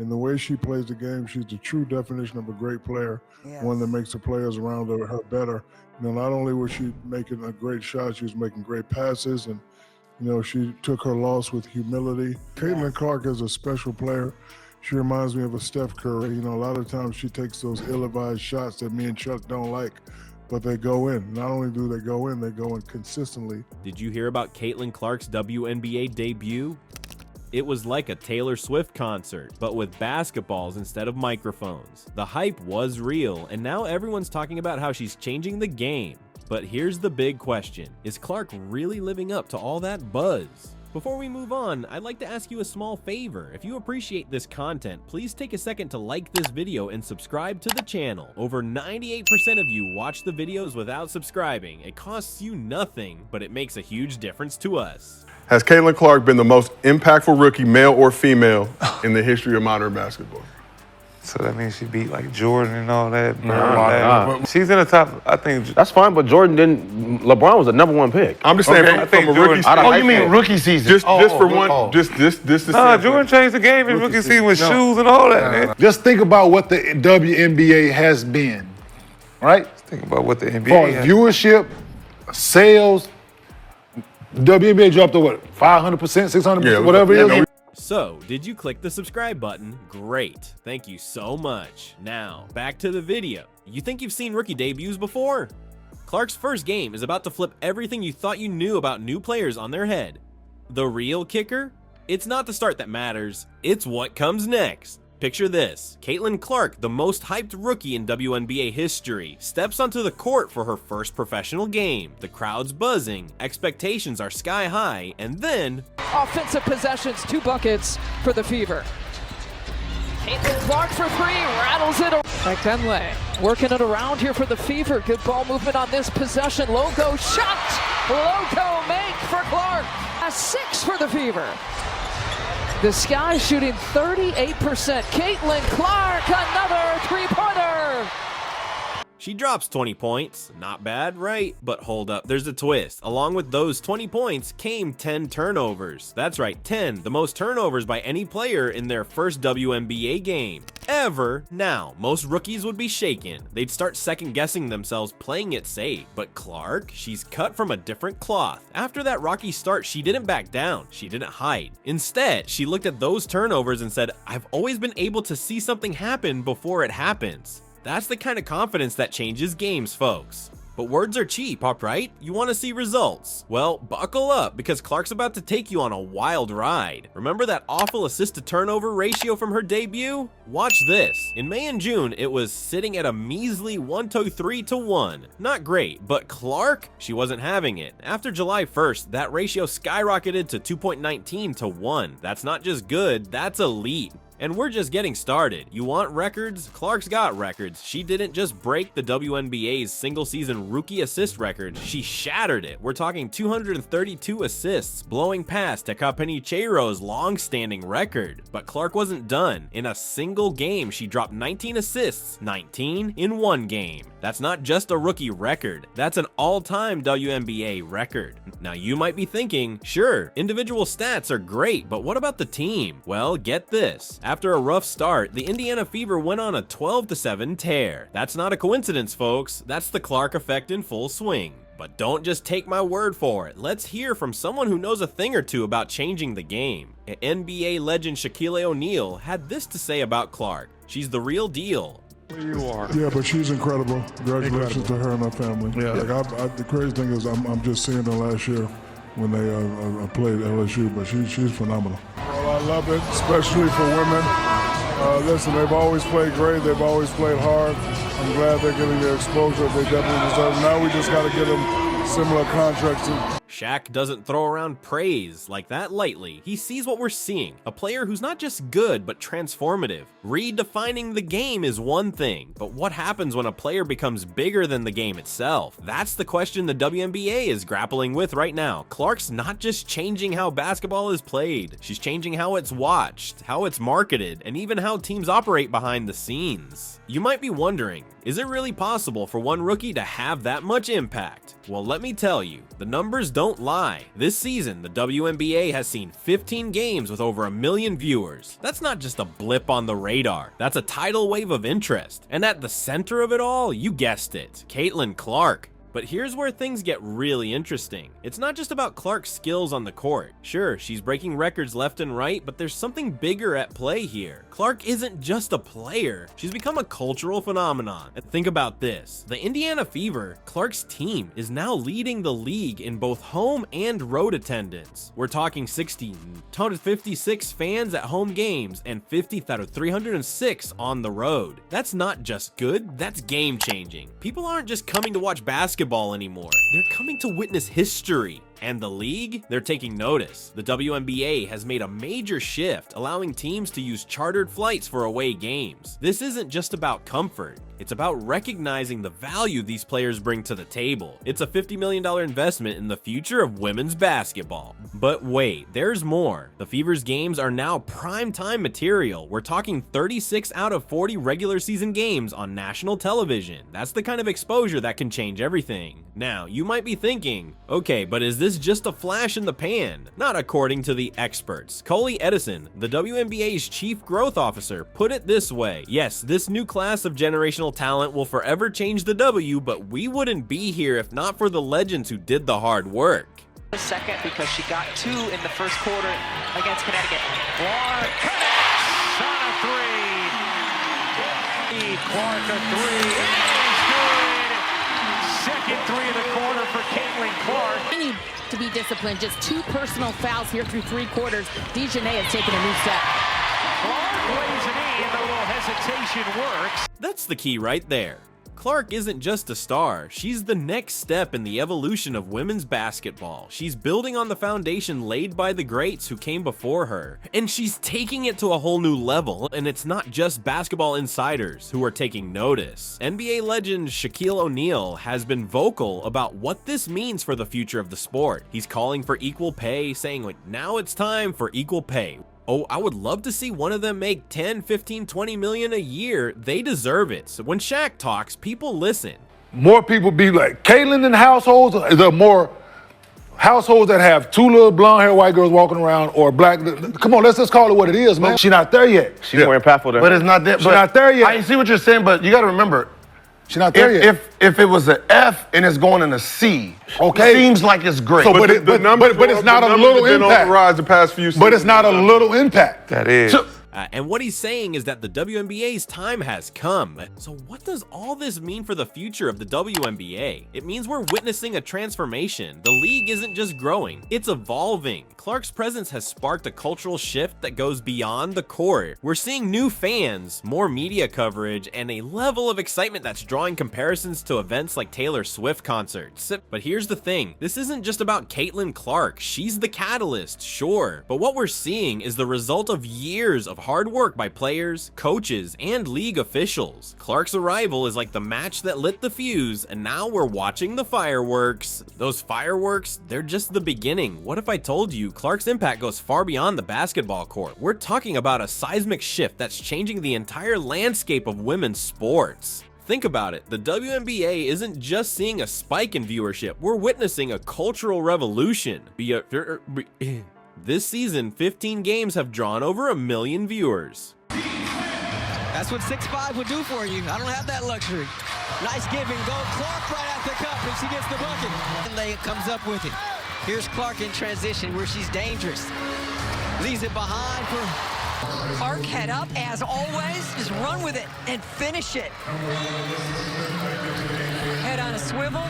And the way she plays the game, she's the true definition of a great player, one that makes the players around her better. Not only was she making a great shot, she was making great passes, and she took her loss with humility. Caitlin Clark is a special player. She reminds me of a Steph Curry. A lot of times she takes those ill-advised shots that me and Chuck don't like, but they go in. Not only do they go in consistently. Did you hear about Caitlin Clark's WNBA debut? It was like a Taylor Swift concert, but with basketballs instead of microphones. The hype was real, and now everyone's talking about how she's changing the game. But here's the big question. Is Clark really living up to all that buzz? Before we move on, I'd like to ask you a small favor. If you appreciate this content, please take a second to like this video and subscribe to the channel. Over 98% of you watch the videos without subscribing. It costs you nothing, but it makes a huge difference to us. Has Caitlin Clark been the most impactful rookie, male or female, in the history of modern basketball? So that means she beat like Jordan and all that. She's in the top, I think. That's fine, but Jordan didn't. LeBron was the #1 pick. I'm just saying from a rookie. Oh, you mean rookie season? Just for one. Just this. Nah, Jordan changed the game in rookie season with shoes and all that. Man. Just think about what the WNBA has been, right? Just think about what the NBA has. Viewership, sales. The WNBA dropped to what? 500%, 600%, whatever it is. So, did you click the subscribe button? Great. Thank you so much. Now, back to the video. You think you've seen rookie debuts before? Clark's first game is about to flip everything you thought you knew about new players on their head. The real kicker? It's not the start that matters, it's what comes next. Picture this. Caitlin Clark, the most hyped rookie in WNBA history, steps onto the court for her first professional game. The crowd's buzzing, expectations are sky high, and then... Offensive possessions, 2 buckets for the Fever. Caitlin Clark for 3, rattles it. McDonley working it around here for the Fever. Good ball movement on this possession. Logo shot. Logo make for Clark. A 6 for the Fever. The Sky shooting 38%. Caitlin Clark, another 3-pointer. She drops 20 points. Not bad, right? But hold up, there's a twist. Along with those 20 points came 10 turnovers. That's right, 10, the most turnovers by any player in their first WNBA game ever. Now, most rookies would be shaken. They'd start second-guessing themselves playing it safe. But Clark, she's cut from a different cloth. After that rocky start, she didn't back down. She didn't hide. Instead, she looked at those turnovers and said, I've always been able to see something happen before it happens. That's the kind of confidence that changes games, folks. But words are cheap, right? You want to see results? Well, buckle up, because Clark's about to take you on a wild ride. Remember that awful assist-to-turnover ratio from her debut? Watch this. In May and June, it was sitting at a measly 1-3-1. Not great, but Clark, she wasn't having it. After July 1st, that ratio skyrocketed to 2.19 to 1. That's not just good, that's elite. And we're just getting started. You want records? Clark's got records. She didn't just break the WNBA's single-season rookie assist record, she shattered it. We're talking 232 assists, blowing past Teka Penicheiro's long-standing record. But Clark wasn't done. In a single game, she dropped 19 assists, 19 in one game. That's not just a rookie record, that's an all-time WNBA record. Now you might be thinking, sure, individual stats are great, but what about the team? Well, get this. After a rough start, the Indiana Fever went on a 12-7 tear. That's not a coincidence, folks. That's the Clark effect in full swing. But don't just take my word for it. Let's hear from someone who knows a thing or two about changing the game. NBA legend Shaquille O'Neal had this to say about Clark. She's the real deal. You are. Yeah, but she's incredible. Congratulations to her and her family. Yeah. The crazy thing is I'm just seeing her last year when they played LSU, but she's phenomenal. Well, I love it, especially for women. Listen, they've always played great. They've always played hard. I'm glad they're getting the exposure they definitely deserve. Now we just got to get them similar contracts. Shaq doesn't throw around praise like that lightly. He sees what we're seeing, a player who's not just good, but transformative. Redefining the game is one thing, but what happens when a player becomes bigger than the game itself? That's the question the WNBA is grappling with right now. Clark's not just changing how basketball is played, she's changing how it's watched, how it's marketed, and even how teams operate behind the scenes. You might be wondering, is it really possible for one rookie to have that much impact? Well, let me tell you, the numbers don't don't lie. This season, the WNBA has seen 15 games with over 1 million viewers. That's not just a blip on the radar. That's a tidal wave of interest. And at the center of it all, you guessed it, Caitlin Clark. But here's where things get really interesting. It's not just about Clark's skills on the court. Sure, she's breaking records left and right, but there's something bigger at play here. Clark isn't just a player, she's become a cultural phenomenon. And think about this. The Indiana Fever, Clark's team, is now leading the league in both home and road attendance. We're talking 56 fans at home games and 50 out of 306 on the road. That's not just good, that's game changing. People aren't just coming to watch basketball anymore. They're coming to witness history. And the league? They're taking notice. The WNBA has made a major shift, allowing teams to use chartered flights for away games. This isn't just about comfort. It's about recognizing the value these players bring to the table. It's a $50 million investment in the future of women's basketball. But wait, there's more. The Fever's games are now prime-time material. We're talking 36 out of 40 regular season games on national television. That's the kind of exposure that can change everything. Now, you might be thinking, okay, but is this just a flash in the pan? Not according to the experts. Coley Edison, the WNBA's chief growth officer, put it this way. Yes, this new class of generational talent will forever change the W, but we wouldn't be here if not for the legends who did the hard work. Second, because she got 2 in the first quarter against Connecticut. Clark connects on a 3. Clark a 3. It is good. Second 3 of the quarter for Caitlin Clark. We need to be disciplined. Just 2 personal fouls here through 3 quarters. Dejanay has taken a new step. Clark lays it in. The little hesitation works. That's the key right there. Clark isn't just a star, she's the next step in the evolution of women's basketball. She's building on the foundation laid by the greats who came before her, and she's taking it to a whole new level, and it's not just basketball insiders who are taking notice. NBA legend Shaquille O'Neal has been vocal about what this means for the future of the sport. He's calling for equal pay, saying like, now it's time for equal pay. Oh, I would love to see one of them make 10, 15, 20 million a year. They deserve it. So when Shaq talks, people listen. More people be like, Caitlin in households, there are more households that have 2 little blonde hair white girls walking around or black. Come on, let's just call it what it is, man. She's not there yet. She's more impactful than. But it's not there. She's not there yet. I see what you're saying, but you got to remember, she's not there yet. If it was an F and it's going in a C, okay, it seems like it's great. So, but it's not a little impact. On the rise the past few seasons. But it's not a little impact. That is. And what he's saying is that the WNBA's time has come. So what does all this mean for the future of the WNBA? It means we're witnessing a transformation. The league isn't just growing, it's evolving. Clark's presence has sparked a cultural shift that goes beyond the court. We're seeing new fans, more media coverage, and a level of excitement that's drawing comparisons to events like Taylor Swift concerts. But here's the thing, this isn't just about Caitlin Clark. She's the catalyst, sure, but what we're seeing is the result of years of hard work by players, coaches, and league officials. Clark's arrival is like the match that lit the fuse, and now we're watching the fireworks. Those fireworks, they're just the beginning. What if I told you Clark's impact goes far beyond the basketball court? We're talking about a seismic shift that's changing the entire landscape of women's sports. Think about it, the WNBA isn't just seeing a spike in viewership, we're witnessing a cultural revolution. This season, 15 games have drawn over 1 million viewers. That's what 6'5" would do for you. I don't have that luxury. Nice give and go. Clark right out the cup, and she gets the bucket. And Lay comes up with it. Here's Clark in transition where she's dangerous. Leaves it behind for Clark. Head up, as always. Just run with it and finish it. Head on a swivel.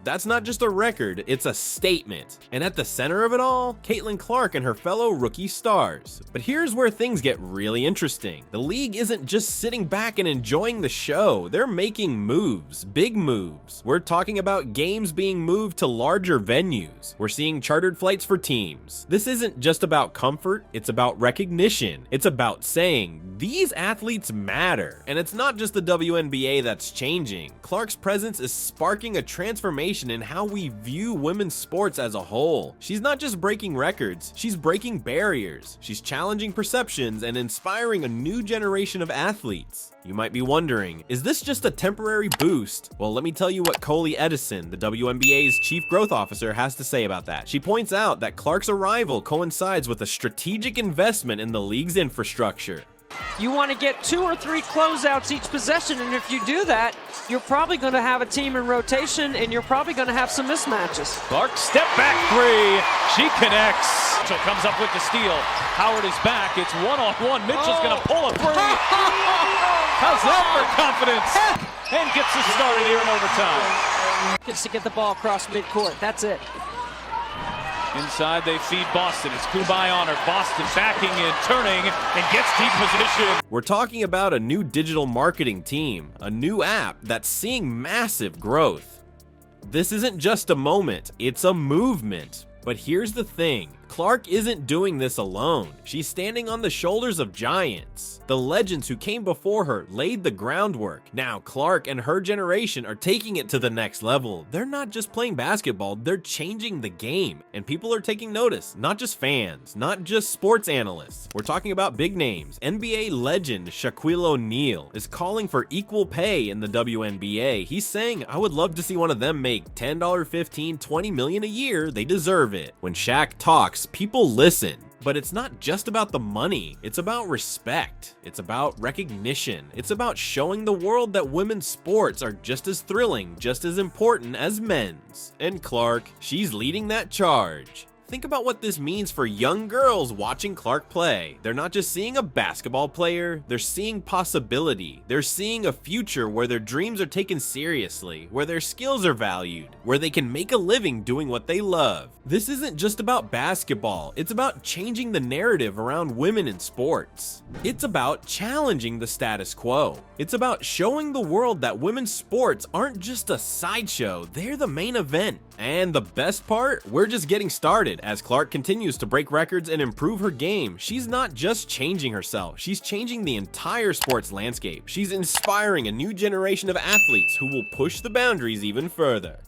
That's not just a record, it's a statement. And at the center of it all, Caitlin Clark and her fellow rookie stars. But here's where things get really interesting. The league isn't just sitting back and enjoying the show, they're making moves, big moves. We're talking about games being moved to larger venues. We're seeing chartered flights for teams. This isn't just about comfort, it's about recognition. It's about saying, these athletes matter. And it's not just the WNBA that's changing. Clark's presence is sparking a transformation transformation in how we view women's sports as a whole. She's not just breaking records, she's breaking barriers. She's challenging perceptions and inspiring a new generation of athletes. You might be wondering, is this just a temporary boost? Well, let me tell you what Coley Edison, the WNBA's chief growth officer, has to say about that. She points out that Clark's arrival coincides with a strategic investment in the league's infrastructure. You want to get 2 or 3 closeouts each possession, and if you do that, you're probably going to have a team in rotation, and you're probably going to have some mismatches. Clark, step back 3. She connects. Mitchell comes up with the steal. Howard is back. It's 1-on-1. Mitchell's going to pull a 3. How's that for confidence? And gets us started here in overtime. Gets to get the ball across midcourt. That's it. Inside they feed Boston. It's Kubai on her. Boston backing and turning and gets deep position. We're talking about a new digital marketing team, a new app that's seeing massive growth. This isn't just a moment, it's a movement. But here's the thing, Clark isn't doing this alone. She's standing on the shoulders of giants. The legends who came before her laid the groundwork. Now Clark and her generation are taking it to the next level. They're not just playing basketball, they're changing the game. And people are taking notice, not just fans, not just sports analysts. We're talking about big names. NBA legend Shaquille O'Neal is calling for equal pay in the WNBA. He's saying, I would love to see one of them make $10, $15, $20 million a year. They deserve it. When Shaq talks, people listen. But it's not just about the money, it's about respect, it's about recognition, it's about showing the world that women's sports are just as thrilling, just as important as men's. And Clark, she's leading that charge. Think about what this means for young girls watching Clark play. They're not just seeing a basketball player, they're seeing possibility. They're seeing a future where their dreams are taken seriously, where their skills are valued, where they can make a living doing what they love. This isn't just about basketball, it's about changing the narrative around women in sports. It's about challenging the status quo. It's about showing the world that women's sports aren't just a sideshow, they're the main event. And the best part? We're just getting started. As Clark continues to break records and improve her game, she's not just changing herself, she's changing the entire sports landscape. She's inspiring a new generation of athletes who will push the boundaries even further.